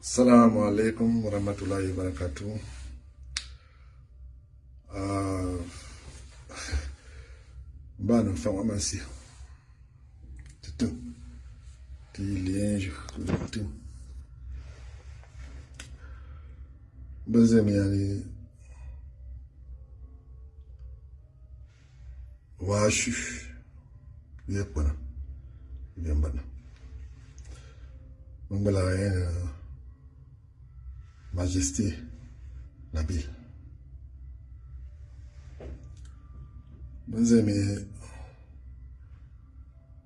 Assalamu alaikum warahmatullahi wabarakatuh. Bana fama masi. Tutum. Ti lienje tutum. Bazem yani washu yepana. Yembana. Mangala yana Majesté Nabil. Mes amis,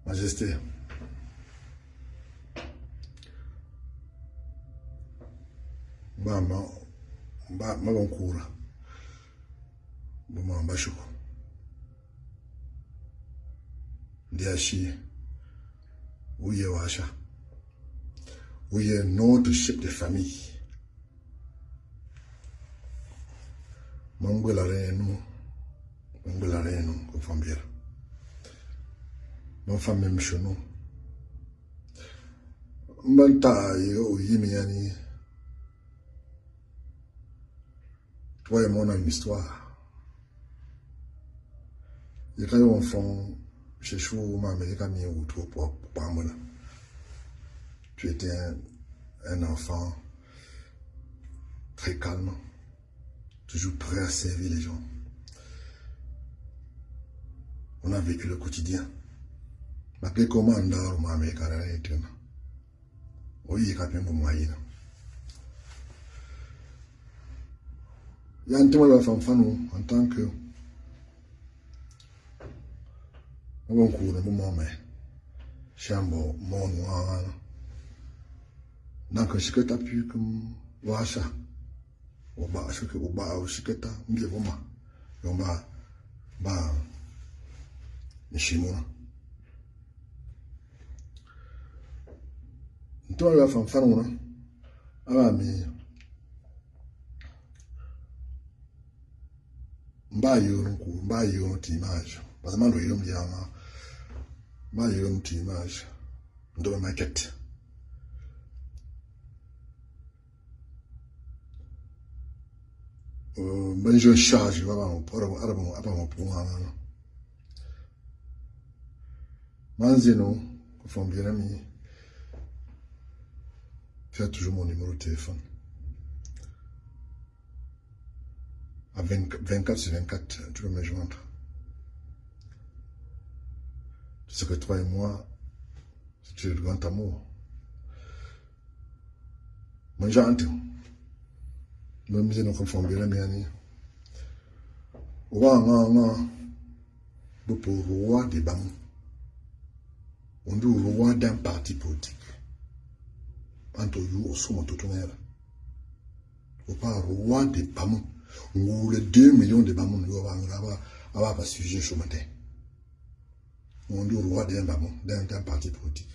Majesté. Maman, maman coura. Maman bachou. Diachi. Ouye Wacha. Ouye notre chef de famille. Mangwe la reine, comme femme. Mon femme même chez nous. Manta yo yimiani. Toi et moi on a une histoire. Et quand on enfant, chez chou, ma mère mis au tour pour moi. Tu étais un enfant très calme. Toujours prêt à servir les gens. On a vécu le quotidien. Malgré comment on a ma mère carré était là. Oui, il y a quand même un moyen. Il y a un temps de femme en tant que on court le moment mais chambre mon noir. Donc ce que tu as pu comme voir ça. Oba ashoke oba ushiketa mbie boma yomba ba nishimuna nto la fanfanuna aba mi mba yo timage parce que mando yo mdiama mba yo timage ndo market. Ben je charge, je vais avoir mon Manzino, comme bien ami, tu as toujours mon numéro de téléphone. À 24 sur 24, tu peux me joindre. Tu sais que toi et moi, c'est le grand amour. Moi j'entends. Même si nous confondons bien les pour roi des bamous. On dit roi d'un parti politique. Entre vous, au sommet tout le monde. On parle roi des bamous. On les 2 millions de bamous. On va pas sujet ce matin. On dit roi d'un bamou, d'un parti politique.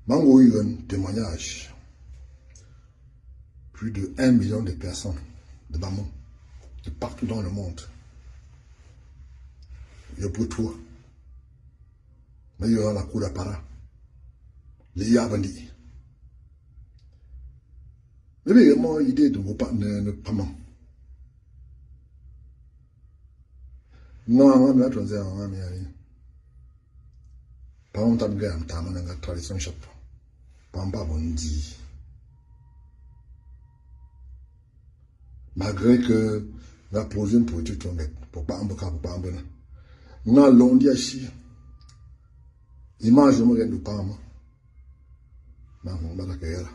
Mango eu un témoignage. Plus de 1 million de personnes de Bamou, de partout dans le monde. Il y a pour toi. Mais il y a la cour d'apparat. Les Yabandi. Mais il y a mon idée de vos partenaires, ne pas man. Non, on va transer en Amérique. Pas on t'a mis en temps, on a une tradition chapeau. Pas on dit. Malgré que la position politique pour pas embêter, nous allons dire ici, image de moi de pas moi, mais on va la guerre.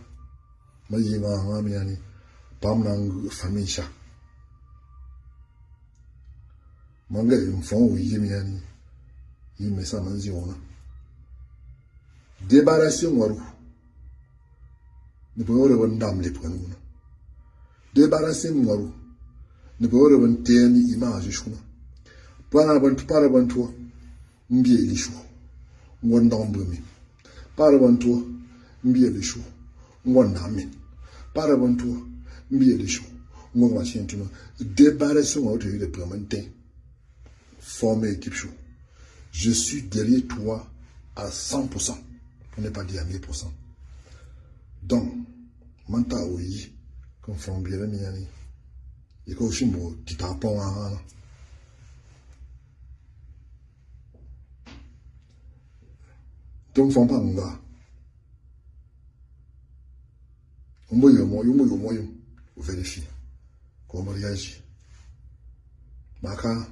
Moi j'y vais en Miami, pas mon famille ça. Mon gars ils me font oui Miami, ils me ça dans zion là. Débarrasser moi rou, ne pouvons pas vendre d'âme les points nous. Débarrasser Mouarou. Ne peut pas avoir une image. Pas la toi. M'bie les choux. M'wandambumi. Pas la toi. M'bie les choux. M'wandamin. Pas la toi. M'bie les choux. M'wachin tout. Débarrasser moi de le prémenté. Former équipe chou. Je suis derrière toi à 100%. On n'est pas dit à 1000%. Donc, Manta oui, comme from bien miani. Et quand je me dis tapon à donc font pas un gars. On va y vérifier comment réagir. Maka,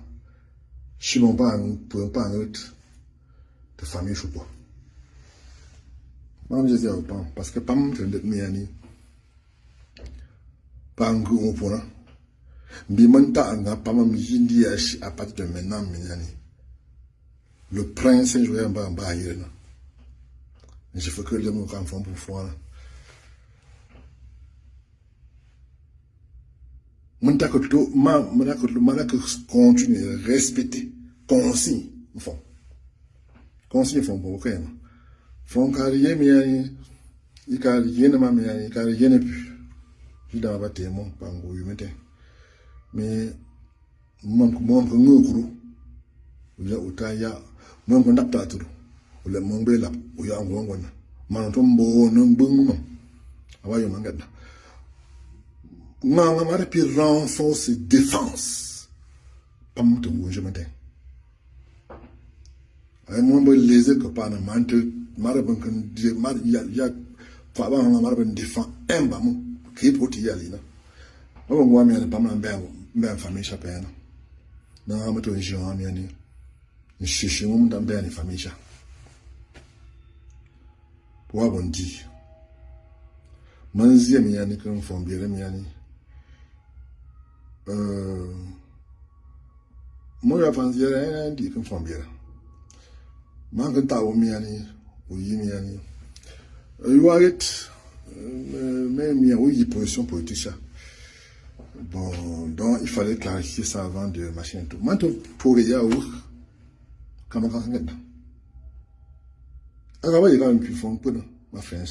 si mon pas un autre de famille, je sais pas. Je dis parce que pas me faire miani. Pas un gros pour là. Bimanta n'a pas même dit à partir de maintenant, miani. Le prince, je vais en bas. Je fais que les mots quand font pour fois. Manta que tout, continue à respecter, consigne, font. Consigne font pour rien. Font carrière, il carrière, il carrière, plus. Je dois avoir tes mots, pas un gros humain. Mais, moi, que nous, il y a autant, il y a, moi, qu'on n'a pas tout. Le monde est là, il y a un bon one. Manatombo, non, bon, avant, mangada. Maman m'a pu renforcer défense. Pas me tomber, je m'entends. Et moi, je les ai que par le manteau, maraban, il y a, Fabien, maraban défend un bamou, qui est pour t'y aller. On voit bien, pas mal, bien, famille chapelle. Non, mais toi, j'ai un ami. Je suis chez moi, dans bien, les familles. Pour avoir dit, manzi miani comme font bien miani. Moi, je pense que rien dit comme font bien. Man ta o miani, ou yi miani. You are it, mais il y a une position politique. Bon, donc il fallait clarifier ça avant de machin tout. Maintenant, pour y aller, comment on s'en est. Alors, il y a quand même plus fort, ma frère.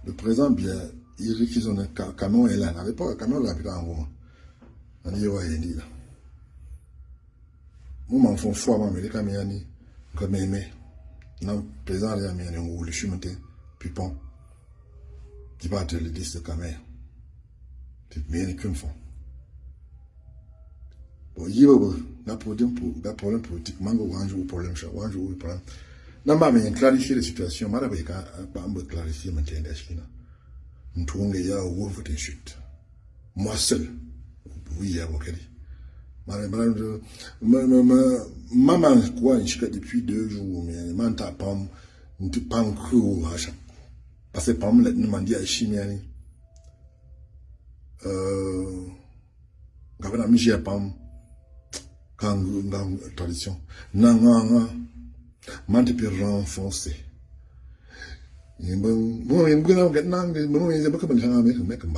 Le président, bien, il réquise un camion et là, à l'époque, le camion là, en moment. On y va, il y a moi, je suis fou, mais les camions, comme aimé. Non, le président, il y a mis un chemin, puis bon, qui va te le dire, ce camion. C'est bien qu'une fois. Bon, il y a un problème politique, mango, un jour, problème, un jour, problème. Non, mais clarifier la situation, je vais clarifier maintenant la Chine. Nous trouvons les gars au ouvre des chutes. Moi seul, oui, il y a beaucoup. Maman, quoi, depuis 2 jours, mais je ne sais pas un cru, parce que pas me demander à Chine. Gavana Michel Pam, quand tradition, non, man te peut renforcer. Moi, je ne sais pas si je ne sais pas comment je vais faire.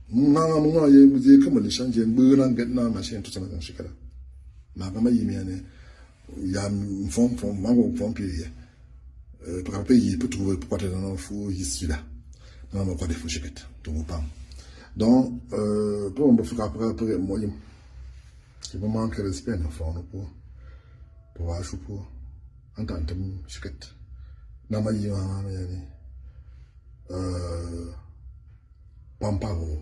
Moi, je ne sais pas comment je vais faire. Je ne sais pas comment je vais faire. Ma maman, il y a un fond, payer. Pour payer, pour trouver, pour partir dans le fou, ici, là. Non, mais pas des faux chiquettes. Donc, pour me faire après, moi, je vais manquer de respect, pour voir, pour entendre chiquette. Dans ma vie, Pamparo,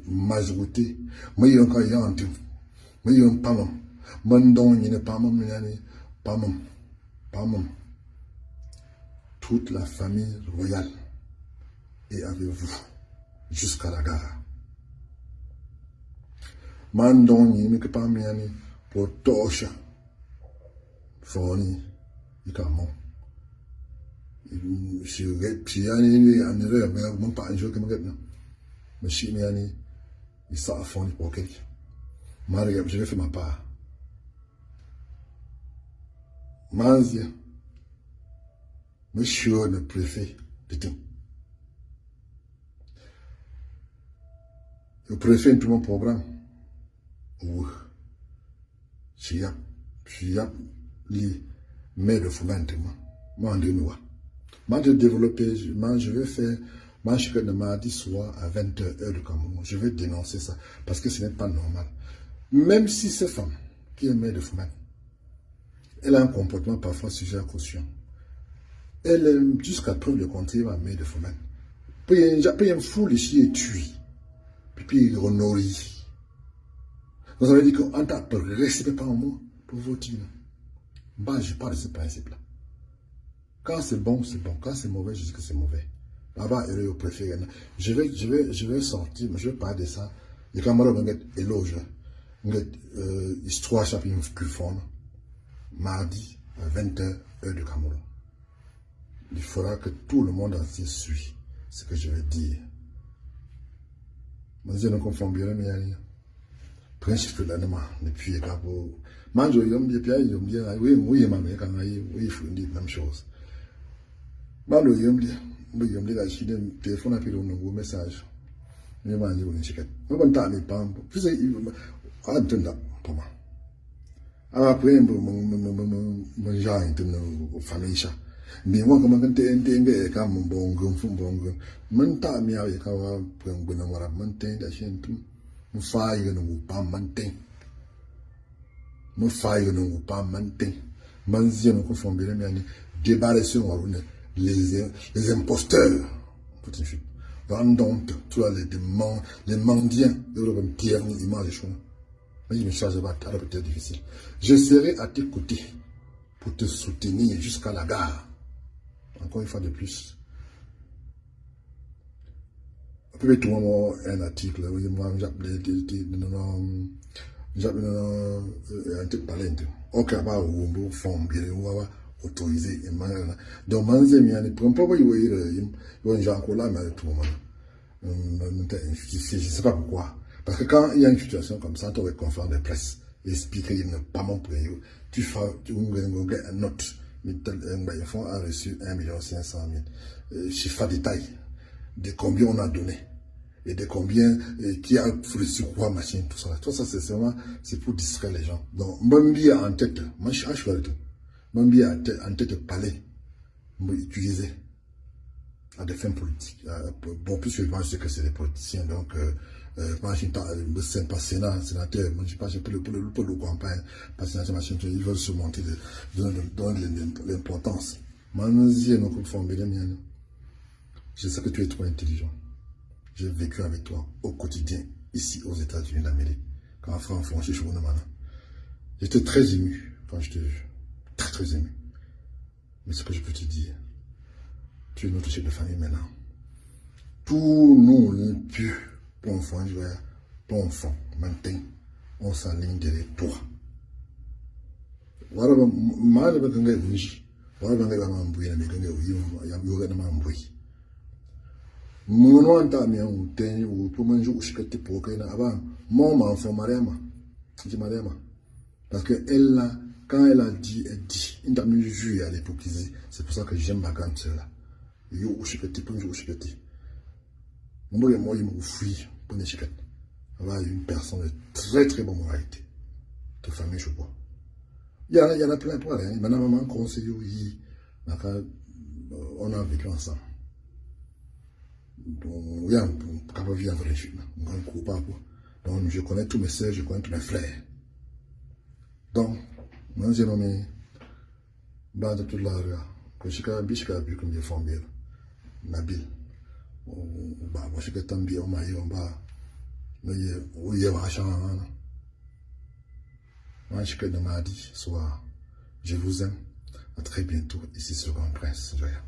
majorité, moi, il y a encore un temps, moi, il y a un pamam, mandon, il y a un pamam, toute la famille royale est avec vous jusqu'à la gare. Mandon, il y a un pamam, pour torcher, fourni, il y a un mot. Si vous êtes en erreur, mais vous pas un jour comme ça. Mais si vous êtes il s'est affondu pour quelqu'un. Je vais faire ma part. Mazia, monsieur le préfet de tout. Le préfet de mon programme. Oui. Si y a les maires de Foumantement, moi en demi-mois. Moi, je développer, je vais faire, moi, je suis de mardi soir à 20h de Cameroun. Je vais dénoncer ça parce que ce n'est pas normal. Même si cette femme qui est mère de Fouman, elle a un comportement parfois sujet à caution. Elle est jusqu'à preuve de contraire ma mère de femelle. Puis un fou ici et tué. Puis il renourrit. Donc ça veut dire qu'on t'a respect par moi pour voter. Bah, je parle de ce principe-là. Quand c'est bon, c'est bon. Quand c'est mauvais, je dis que c'est mauvais. Là-bas, il est préféré. Je vais sortir, mais je vais parler de ça. Et quand je vais éloge, histoire chapitre plus fond, mardi à 20h, heure de Cameroun. Il faudra que tout le monde entier suit ce que je vais dire. Je ne confonds bien, mais il y a principe de l'animal. Et puis, il y a mange au yom, et puis il y a oui, ma mère, quand il faut dire la même chose. Mange au yom, la Chine, téléphone appelle au nouveau message. Je mange au chicken. Je ne vais pas me prendre. Je sais, ah, pour moi. Après, mon genre, une famille. Mais moi, comme quand tu es comme un bon gun, mon temps, mais avec un bon amour, mon temps, la chaîne, tout, mon faille, ne pas maintenir. Mon faille, ne pas maintenir. Mon zien, nous confondons bien, débarrasser les imposteurs. Rendons tous les mendiants, les pierres, les images. Mais je me charge pas, ça peut être difficile. Je serai à tes côtés pour te soutenir jusqu'à la gare. Encore une fois de plus. Après tout, un article, j'appelle un truc parlant. Ok, bah, on forme bien, on va autoriser. Donc, je ne prends pas, je encore là, mais tout le monde. Je ne sais pas pourquoi. Parce que quand il y a une situation comme ça, tu aurais conférence de presse, expliquer, il n'est pas mon prix. Tu fais une note. Mais ils font a reçu 1 500 000. Chiffre détail de combien on a donné et de combien qui a reçu quoi, machine, tout ça. Tout ça, c'est seulement pour distraire les gens. Donc, Mbambi a en tête, moi je suis tout. Mbambi a en tête de parler, utiliser à des fins politiques. Bon, puisque moi je sais que c'est des politiciens, donc moi je ne sais pas sénateur, moi je ne sais pas pour le campagne, parce que ils veulent surmonter, donner l'importance. Je sais que tu es trop intelligent. J'ai vécu avec toi au quotidien, ici aux États-Unis d'Amérique, quand on franchit chez nous. J'étais très ému quand je te vu. Très très ému. Mais ce que je peux te dire, tu es notre chef de famille maintenant. Tous nous, les pieux, pour enfants, maintenant, on s'aligne derrière toi. Voilà, mal avec un gars de niche. Voilà, avec un mambouille, avec un gars de mambouille. Mon nom est ami, ou pour manger ou chicote pour qu'il y ait avant. Mon enfant, Mariama. Je Mariama. Parce que elle, quand elle a dit, elle dit. Il t'a mis joué à l'hypocrisie. C'est pour ça que j'aime ma grande sœur là. Yo ou chicote pour jouer ou chicote. Moi, il me fuit pour les chicotes. Avoir une personne de très très bonne moralité. De famille, je crois. Il y en a plein pour aller. Maintenant, maman conseille, oui. On a vécu ensemble. Donc, il y a un capable de vivre avec les filles. Donc, je connais tous mes soeurs, je connais tous mes frères. Donc, moi, j'ai nommé Bande de toute la rue. Que je suis vu comme des femmes bien. Nabil. Moi, je suis tant bien, on va. Mais il y a un champ. Moi, je suis de mardi soir. Je vous aime. À très bientôt, ici sur Grand Prince. Joya.